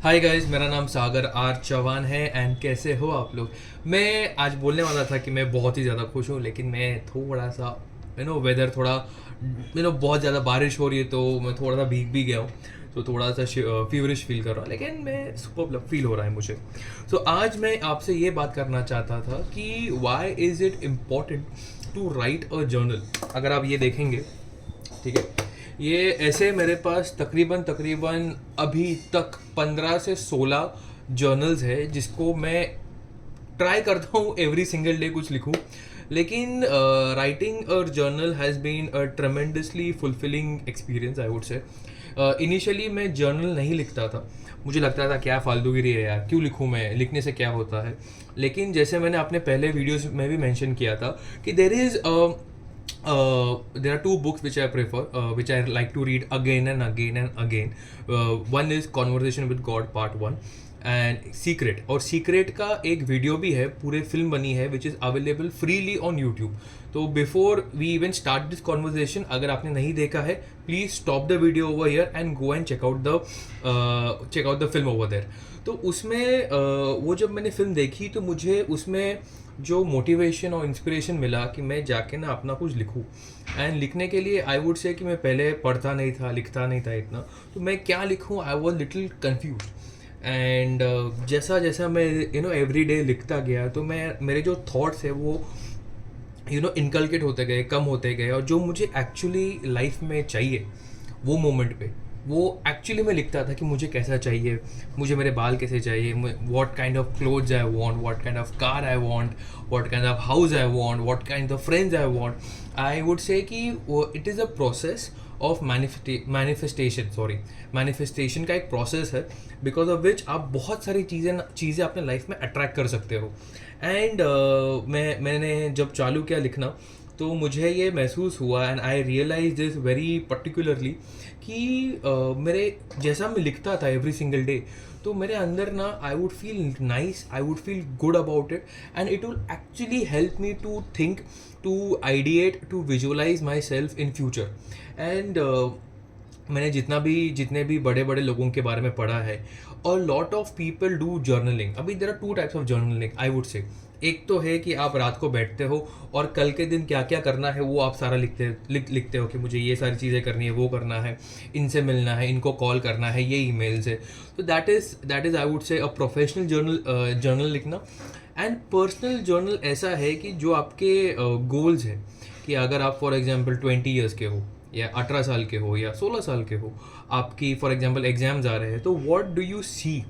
Hi guys, मेरा नाम सागर are Chauhan है एंड कैसे हो आप लोग। मैं आज बोलने वाला था कि मैं बहुत ही ज़्यादा खुश हूँ, लेकिन मैं थोड़ा सा वेदर थोड़ा बहुत ज़्यादा बारिश हो रही है तो मैं थोड़ा सा भीग भी गया हूँ। तो थोड़ा सा फीवरिश फील कर रहा हूँ, लेकिन मैं सुपर फील हो रहा है मुझे। तो आज मैं आपसे ये बात करना चाहता था कि why is it important to write a journal. अगर आप ये देखेंगे, ठीक है, ये ऐसे मेरे पास तकरीबन तकरीबन अभी तक 15 से 16 जर्नल्स है जिसको मैं ट्राई करता हूँ एवरी सिंगल डे कुछ लिखूँ। लेकिन writing a journal has been a tremendously fulfilling experience, I would say. Initially मैं जर्नल नहीं लिखता था। मुझे लगता था क्या फालतूगिरी है यार, क्यों लिखूँ मैं, लिखने से क्या होता है। लेकिन जैसे मैंने अपने पहले वीडियोस में भी मेंशन किया था कि there are two books which I prefer, which I like to read again and again and again. One is Conversation with God Part 1 and secret. और सीक्रेट का एक वीडियो भी है, पूरे फिल्म बनी है, which is available freely on YouTube. तो before we even start this conversation, अगर आपने नहीं देखा है, please stop the video over here and go and check out the film over there. तो उसमें वो जब मैंने फिल्म देखी तो मुझे उसमें जो मोटिवेशन और इंस्पिरेशन मिला कि मैं जाके ना अपना कुछ लिखूं। एंड लिखने के लिए आई वुड से कि मैं पहले पढ़ता नहीं था, लिखता नहीं था इतना, तो मैं क्या लिखूं, I was little confuse. And जैसा जैसा मैं एवरी डे लिखता गया तो मैं मेरे जो थॉट्स है वो इनकलकेट होते गए, कम होते गए, और जो मुझे एक्चुअली लाइफ में चाहिए वो मोमेंट पे वो एक्चुअली मैं लिखता था कि मुझे कैसा चाहिए, मुझे मेरे बाल कैसे चाहिए, what kind of clothes I want, what kind of car I want, what kind of house I want, what kind of friends I want. I would say कि it is a process of manifestation का एक process है, because of which आप बहुत सारी चीज़ें अपने life में अट्रैक्ट कर सकते हो। एंड मैंने जब चालू किया लिखना तो मुझे ये महसूस हुआ and I realize this very particularly कि मेरे जैसा मैं लिखता था एवरी सिंगल डे, तो मेरे अंदर ना I would feel nice, I would feel good about it, and it will actually help me to think, to ideate, to visualize myself in future. And मैंने जितने भी बड़े बड़े लोगों के बारे में पढ़ा है, और lot of people do journaling. अभी there are two types of journaling I would say. एक तो है कि आप रात को बैठते हो और कल के दिन क्या क्या करना है वो आप सारा लिखते हो कि मुझे ये सारी चीज़ें करनी है, वो करना है, इनसे मिलना है, इनको कॉल करना है, ये ईमेल्स है। तो दैट इज़ आई वुड से अ प्रोफेशनल जर्नल लिखना। एंड पर्सनल जर्नल ऐसा है कि जो आपके गोल्स हैं, कि अगर आप फॉर एग्जांपल 20 ईयर्स के हो, या 18 साल के हो, या 16 साल के हो, आपकी फॉर एग्जांपल एग्जाम्स आ रहे हैं, तो व्हाट डू यू सी,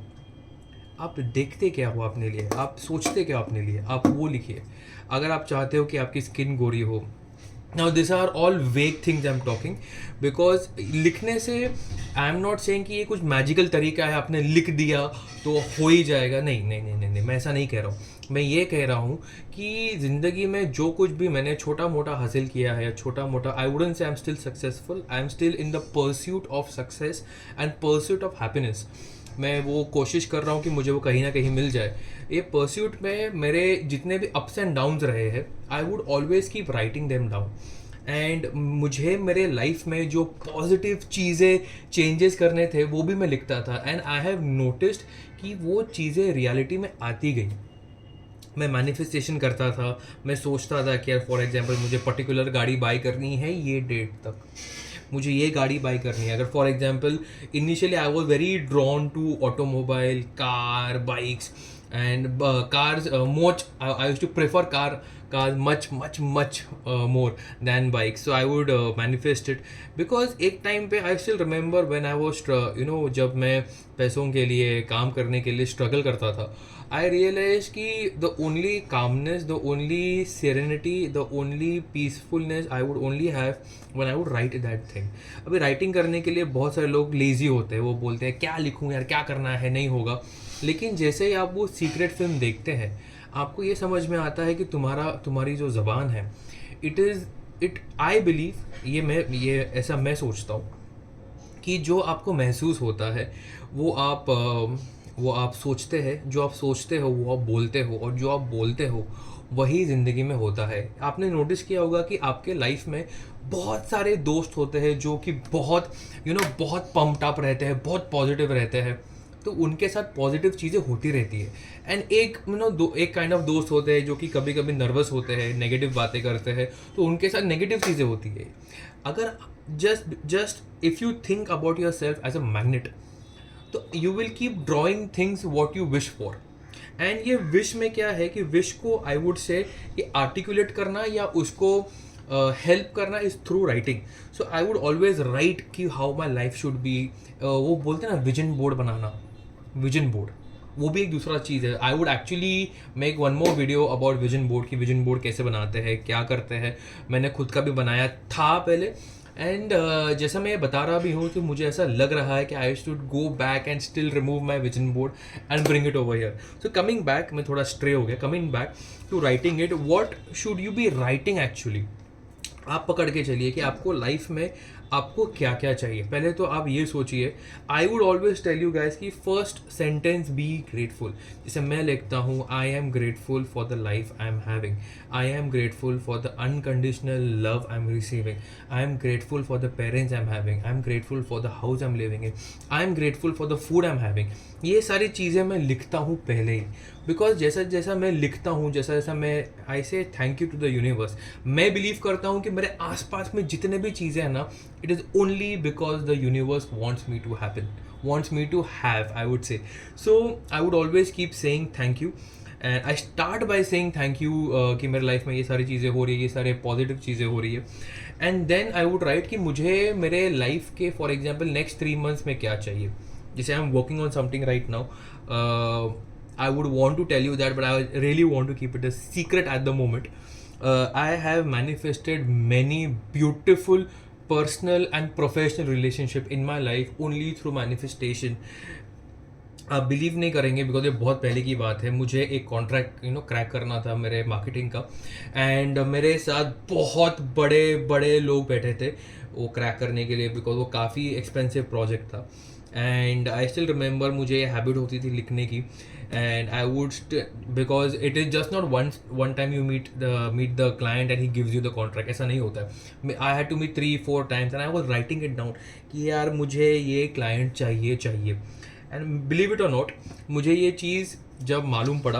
आप देखते क्या हो अपने लिए, आप सोचते क्या हो अपने लिए, आप वो लिखिए। अगर आप चाहते हो कि आपकी स्किन गोरी हो, नाउ दिस आर ऑल वेग things I am talking, because लिखने से आई एम नॉट सेइंग कि ये कुछ मैजिकल तरीका है, आपने लिख दिया तो हो ही जाएगा। नहीं नहीं नहीं नहीं नहीं, मैं ऐसा नहीं कह रहा हूँ। मैं ये कह रहा हूँ कि ज़िंदगी में जो कुछ भी मैंने छोटा मोटा हासिल किया है, छोटा मोटा, I wouldn't say I am still successful, I am still in the pursuit of success and pursuit of happiness. मैं वो कोशिश कर रहा हूँ कि मुझे वो कहीं ना कहीं मिल जाए। ये परस्यूट में मेरे जितने भी अप्स एंड डाउन्स रहे हैं, आई would always keep writing them down. And मुझे मेरे लाइफ में जो पॉजिटिव चीज़ें चेंजेस करने थे वो भी मैं लिखता था, एंड आई हैव नोटिस्ड कि वो चीज़ें रियलिटी में आती गई। मैं मैनिफेस्टेशन करता था, मैं सोचता था कि यार फॉर एग्जांपल मुझे पर्टिकुलर गाड़ी बाई करनी है ये डेट तक, मुझे ये गाड़ी बाई करनी है। अगर for example initially I was very drawn to automobile, car, bikes and cars much. I used to prefer cars much more than bikes. So I would manifest it, because एक time पे I still remember when I was जब मैं पैसों के लिए, काम करने के लिए स्ट्रगल करता था, I realized कि the only calmness, the only serenity, the only peacefulness I would only have when I would write that thing. अभी राइटिंग करने के लिए बहुत सारे लोग लेज़ी होते हैं, वो बोलते हैं क्या लिखूँ यार, क्या करना है, नहीं होगा। लेकिन जैसे ही आप वो सीक्रेट फिल्म देखते हैं, आपको ये समझ में आता है कि तुम्हारी जो ज़बान है, इट आई बिलीव, ये ऐसा मैं सोचता हूँ कि जो आपको महसूस होता है वो आप सोचते हैं, जो आप सोचते हो वो आप बोलते हो, और जो आप बोलते हो वही ज़िंदगी में होता है। आपने नोटिस किया होगा कि आपके लाइफ में बहुत सारे दोस्त होते हैं जो कि बहुत बहुत पम्प्ड अप रहते हैं, बहुत पॉजिटिव रहते हैं, तो उनके साथ पॉजिटिव चीज़ें होती रहती है। एंड एक एक काइंड ऑफ दोस्त होते हैं जो कि कभी कभी नर्वस होते हैं, नेगेटिव बातें करते हैं, तो उनके साथ नेगेटिव चीज़ें होती है। अगर just if you think about yourself as a magnet, तो you will keep drawing things what you wish for. And ये विश में क्या है कि विश को आई वुड से कि आर्टिकुलेट करना या उसको हेल्प करना is through writing. So I would always write कि how my life should be. वो बोलते हैं ना विजन बोर्ड बनाना, विजन बोर्ड वो भी एक दूसरा चीज़ है। I would actually make one more video about vision board कि विजन बोर्ड कैसे बनाते हैं, क्या करते हैं। मैंने खुद का भी बनाया था पहले। एंड जैसा मैं ये बता रहा भी हूँ तो मुझे ऐसा लग रहा है कि I should go back and still remove my vision board and bring it over here. So coming back, मैं थोड़ा स्ट्रे हो गया, coming back to writing it, what should you be writing actually. आप पकड़ के चलिए कि आपको लाइफ में आपको क्या क्या चाहिए। पहले तो आप ये सोचिए, I would always tell you guys कि फर्स्ट सेंटेंस बी ग्रेटफुल। जैसे मैं लिखता हूँ, I am grateful for the life I am having, I am grateful for the unconditional love I am receiving, I am grateful for the parents I am having, I am grateful for the house I am living in, I am grateful for the food I am having. ये सारी चीज़ें मैं लिखता हूँ पहले ही, because जैसा जैसा मैं लिखता हूँ, जैसा जैसा मैं I say thank you to the universe. मैं बिलीव करता हूँ कि मेरे आसपास में जितने भी चीज़ें हैं ना, it is only because the universe wants me to happen, wants me to have, I would say. So I would always keep saying thank you, and I start by saying thank you कि मेरे life में ये सारी चीज़ें हो रही है, ये सारे पॉजिटिव चीज़ें हो रही है। And then I would write कि मुझे मेरे लाइफ के फॉर एग्जाम्पल नेक्स्ट 3 months में क्या चाहिए। जैसे I am working on something right now, I would want to tell you that, but I really want to keep it a secret at the moment. I have manifested many beautiful personal and professional relationship in my life only through manifestation. आप believe नहीं करेंगे because ये बहुत पहले की बात है। मुझे एक कॉन्ट्रैक्ट क्रैक करना था मेरे मार्केटिंग का, एंड मेरे साथ बहुत बड़े बड़े लोग बैठे थे वो क्रैक करने के लिए, बिकॉज वो काफ़ी एक्सपेंसिव प्रोजेक्ट था। एंड आई स्टिल रिमेंबर मुझे ये हैबिट होती थी लिखने की, and I would because it is just not one time you meet the client and he gives you the contract, ऐसा नहीं होता है। I had to meet 3-4 times and I was writing it down कि यार मुझे ये client चाहिए। And believe it or not, मुझे ये चीज़ जब मालूम पड़ा,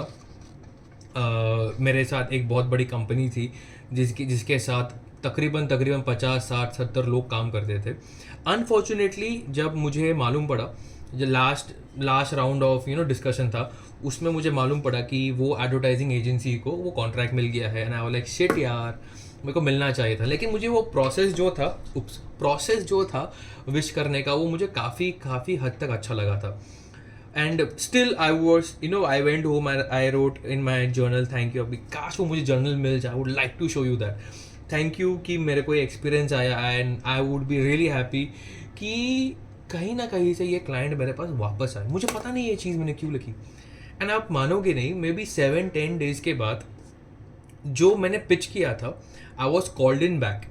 मेरे साथ एक बहुत बड़ी कंपनी थी जिसके साथ तकरीबन 50-60-70 लोग काम करते थे। अनफॉर्चुनेटली जब मुझे मालूम पड़ा, जो लास्ट राउंड ऑफ डिस्कशन था, उसमें मुझे मालूम पड़ा कि वो एडवर्टाइजिंग एजेंसी को वो कॉन्ट्रैक्ट मिल गया है। And I was like shit यार, मेरे को मिलना चाहिए था। लेकिन मुझे वो प्रोसेस जो था विश करने का, वो मुझे काफ़ी हद तक अच्छा लगा था। And still I went home, I wrote in my journal thank you. अभी काश वो मुझे जर्नल मिल जाए, I would like to show you that. Thank you कि मेरे को ये एक्सपीरियंस आया, and I would be really happy कि कहीं ना कहीं से ये क्लाइंट मेरे पास वापस आए। मुझे पता नहीं ये चीज़ मैंने क्यों लिखी। एंड आप मानोगे नहीं, मे बी 7-10 days के बाद जो मैंने पिच किया था, I was called in back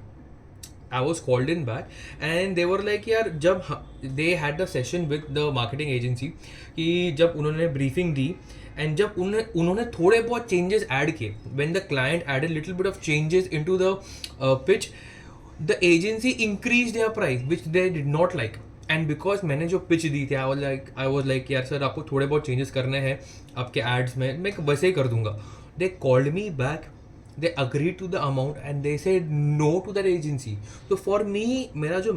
and they were like यार, जब they had the session with the marketing agency, कि जब उन्होंने ब्रीफिंग दी एंड जब उन्होंने थोड़े बहुत चेंजेस ऐड किए, when the client added little bit of changes into the pitch, the agency increase their price which they did not like. And because मैंने जो पिच दी थी, आई वॉज लाइक यार सर आपको थोड़े बहुत चेंजेस करने हैं आपके एड्स में, मैं वैसे ही कर दूंगा। They called me back, they agreed to the amount and they said no to that agency. So for me, मेरा जो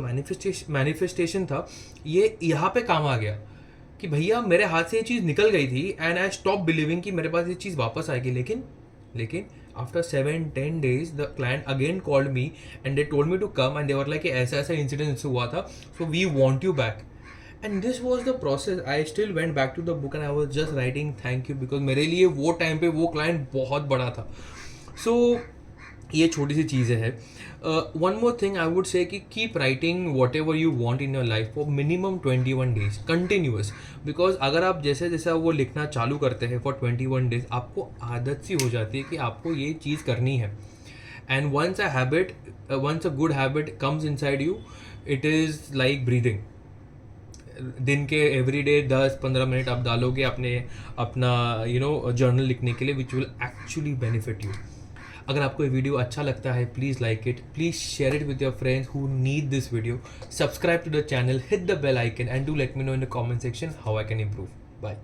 manifestation था, ये यहाँ पे काम आ गया कि भैया मेरे हाथ से ये चीज़ निकल गई थी, एंड आई स्टॉप बिलीविंग कि मेरे पास ये चीज़ वापस आएगी। लेकिन after 7-10 days the client again called me and they told me to come, and they were like ऐसा ऐसा इंसिडेंट हुआ था, so we want you back. And this was the process. I still went back to the book and I was just writing thank you, because मेरे लिए वो time पे वो client बहुत बड़ा था। सो ये छोटी सी चीज़ें हैं। One more thing I would say कि keep writing whatever you want in your life for minimum 21 days continuous, because अगर आप जैसे जैसा वो लिखना चालू करते हैं फॉर 21 days, आपको आदत सी हो जाती है कि आपको ये चीज़ करनी है। And once a good habit comes inside you, it is like breathing. दिन के एवरीडे 10-15 मिनट आप डालोगे अपना जर्नल लिखने के लिए, which will actually benefit you. अगर आपको ये वीडियो अच्छा लगता है, please like it, please share it with your friends who need this video, subscribe to the channel, hit the bell icon and do let me know in the comment section how I can improve. Bye.